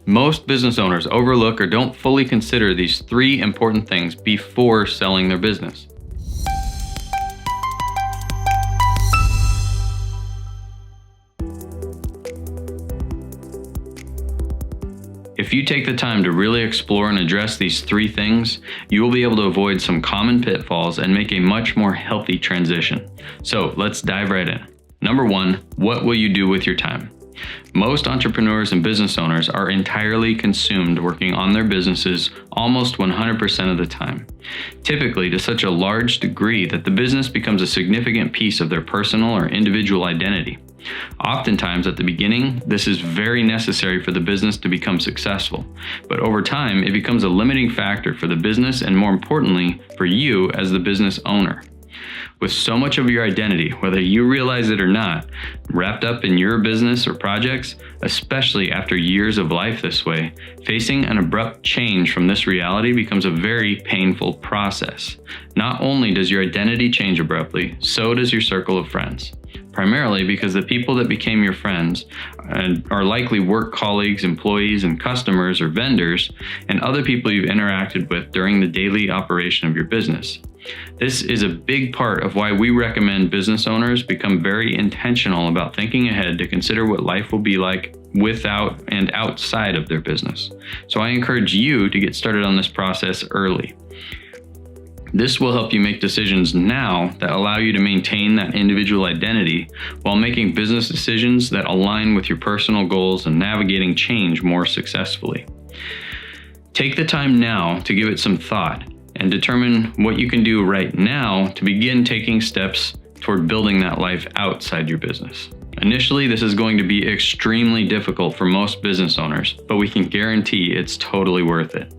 Most business owners overlook or don't fully consider these three important things before selling their business. If you take the time to really explore and address these three things, you will be able to avoid some common pitfalls and make a much more healthy transition. So let's dive right in. Number one, what will you do with your time? Most entrepreneurs and business owners are entirely consumed working on their businesses almost 100% of the time, typically to such a large degree that the business becomes a significant piece of their personal or individual identity. Oftentimes at the beginning, this is very necessary for the business to become successful, but over time, it becomes a limiting factor for the business and more importantly, for you as the business owner. With so much of your identity, whether you realize it or not, wrapped up in your business or projects, especially after years of life this way, facing an abrupt change from this reality becomes a very painful process. Not only does your identity change abruptly, so does your circle of friends. Primarily because the people that became your friends are likely work colleagues, employees, and customers or vendors, and other people you've interacted with during the daily operation of your business. This is a big part of why we recommend business owners become very intentional about thinking ahead to consider what life will be like without and outside of their business. So I encourage you to get started on this process early. This will help you make decisions now that allow you to maintain that individual identity while making business decisions that align with your personal goals and navigating change more successfully. Take the time now to give it some thought and determine what you can do right now to begin taking steps toward building that life outside your business. Initially, this is going to be extremely difficult for most business owners, but we can guarantee it's totally worth it.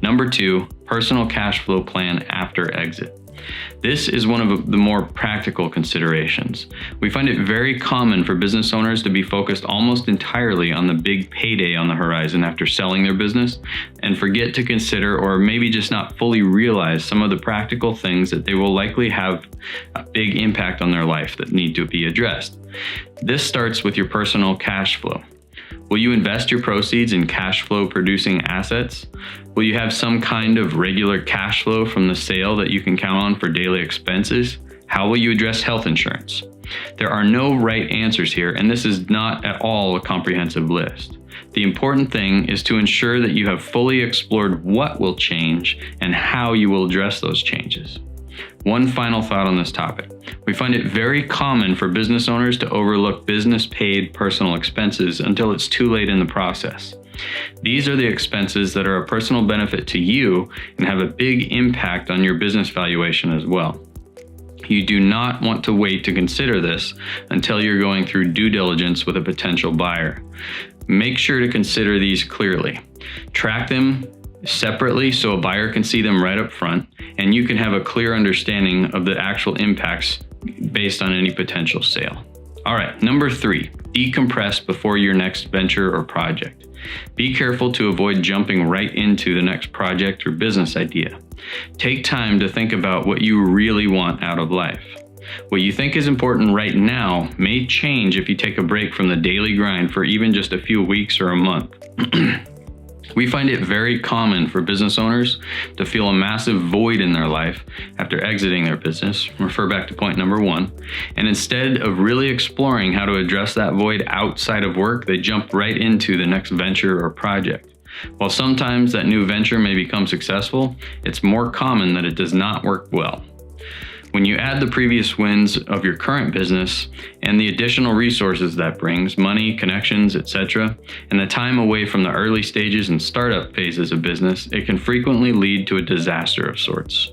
Number two, personal cash flow plan after exit. This is one of the more practical considerations. We find it very common for business owners to be focused almost entirely on the big payday on the horizon after selling their business and forget to consider or maybe just not fully realize some of the practical things that they will likely have a big impact on their life that need to be addressed. This starts with your personal cash flow. Will you invest your proceeds in cash flow producing assets? Will you have some kind of regular cash flow from the sale that you can count on for daily expenses? How will you address health insurance? There are no right answers here, and this is not at all a comprehensive list. The important thing is to ensure that you have fully explored what will change and how you will address those changes. One final thought on this topic. We find it very common for business owners to overlook business-paid personal expenses until it's too late in the process. These are the expenses that are a personal benefit to you and have a big impact on your business valuation as well. You do not want to wait to consider this until you're going through due diligence with a potential buyer. Make sure to consider these clearly. Track them separately so a buyer can see them right up front, and you can have a clear understanding of the actual impacts based on any potential sale. All right, number three, decompress before your next venture or project. Be careful to avoid jumping right into the next project or business idea. Take time to think about what you really want out of life. What you think is important right now may change if you take a break from the daily grind for even just a few weeks or a month. We find it very common for business owners to feel a massive void in their life after exiting their business, refer back to point number one, and instead of really exploring how to address that void outside of work, they jump right into the next venture or project. While sometimes that new venture may become successful, it's more common that it does not work well. When you add the previous wins of your current business and the additional resources that brings, money, connections, etc., and the time away from the early stages and startup phases of business, it can frequently lead to a disaster of sorts.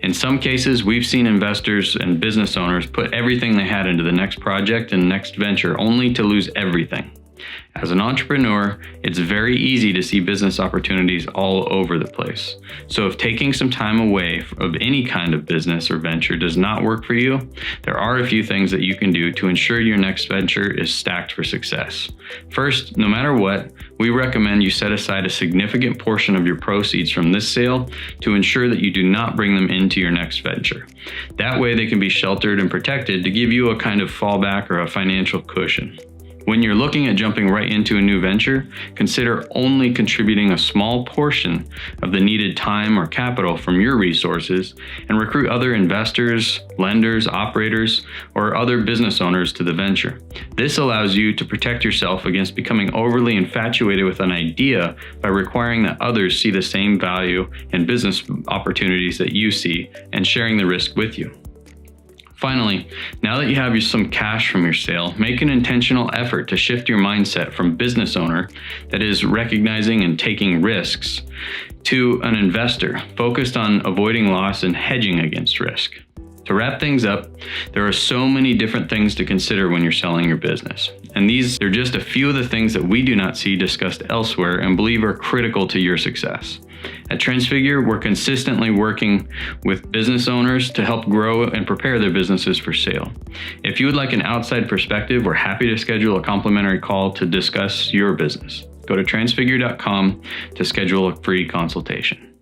In some cases, we've seen investors and business owners put everything they had into the next project and next venture only to lose everything. As an entrepreneur, it's very easy to see business opportunities all over the place. So if taking some time away of any kind of business or venture does not work for you, there are a few things that you can do to ensure your next venture is stacked for success. First, no matter what, we recommend you set aside a significant portion of your proceeds from this sale to ensure that you do not bring them into your next venture. That way they can be sheltered and protected to give you a kind of fallback or a financial cushion. When you're looking at jumping right into a new venture, consider only contributing a small portion of the needed time or capital from your resources and recruit other investors, lenders, operators, or other business owners to the venture. This allows you to protect yourself against becoming overly infatuated with an idea by requiring that others see the same value and business opportunities that you see and sharing the risk with you. Finally, now that you have some cash from your sale, make an intentional effort to shift your mindset from business owner, that is recognizing and taking risks, to an investor focused on avoiding loss and hedging against risk. To wrap things up, there are so many different things to consider when you're selling your business. And these are just a few of the things that we do not see discussed elsewhere and believe are critical to your success. At Transfigure, we're consistently working with business owners to help grow and prepare their businesses for sale. If you would like an outside perspective, we're happy to schedule a complimentary call to discuss your business. Go to transfigure.com to schedule a free consultation.